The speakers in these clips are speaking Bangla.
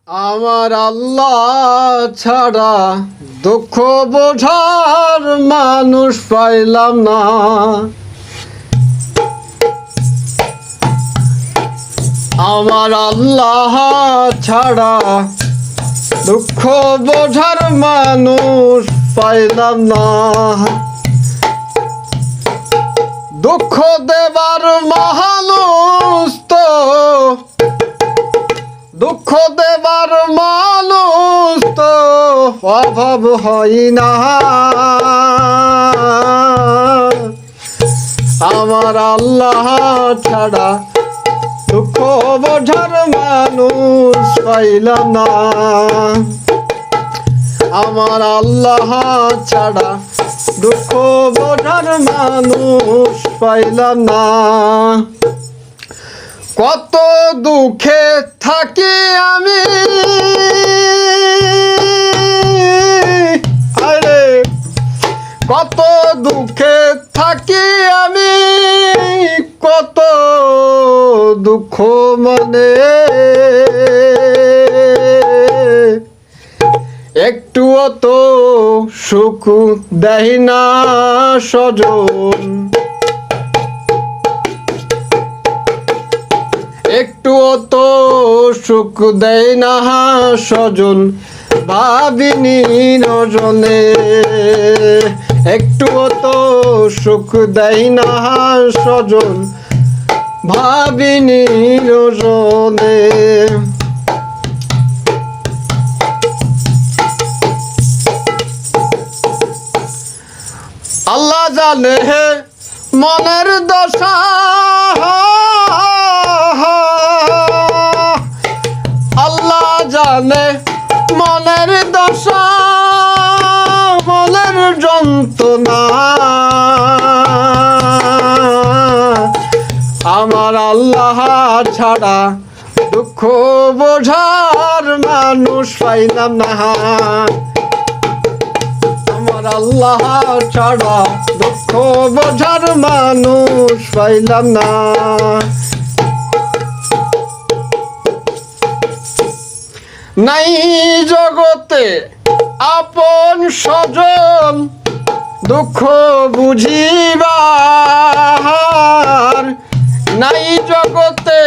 আমার আল্লাহ ছাড়া দুঃখ বোঝার মানুষ পাইলাম না। আমার আল্লাহ ছাড়া দুঃখ বোঝার মানুষ পাইলাম না। দুঃখ দেবার মানুষ তো দুঃখ দেবার মানুষ তো অভাব হয় না। আমার আল্লাহ ছাড়া দুঃখ বোঝার মানুষ পাইলাম না। আমার আল্লাহ ছাড়া দুঃখ বোঝার মানুষ পাইলাম না। কত দুঃখে থাকি আমি, আরে কত দুঃখে থাকি আমি, কত দুঃখ মনে একটুও তো সুখ দেয় না স্বজন। একটুও তো সুখ দেয় না স্বজন, ভাবিনি রজনে। একটুও তো সুখ দেয় না স্বজন, ভাবিনি রজনে। আল্লাহ জানে মনের দশা, আল্লাহ জানে মনের দশা, মনের যন্ত্রণা। আমার আল্লাহ ছাড়া দুঃখ বোঝার মানুষ পাইলাম না। আমার আল্লাহ ছাড়া দুঃখ বোঝার মানুষ পাইলাম না। নাই জগতে আপন স্বজন দুঃখ বুঝিবার, নাই জগতে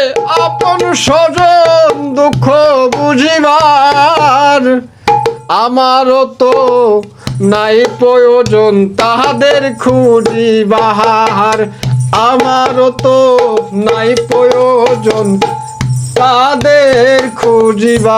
আপন স্বজন দুঃখ বুঝিবার। আমারও তো নাই প্রয়োজন তাহাদের খুঁজিবার, আমারও তো নাই প্রয়োজন তাদের খুঁজিবার।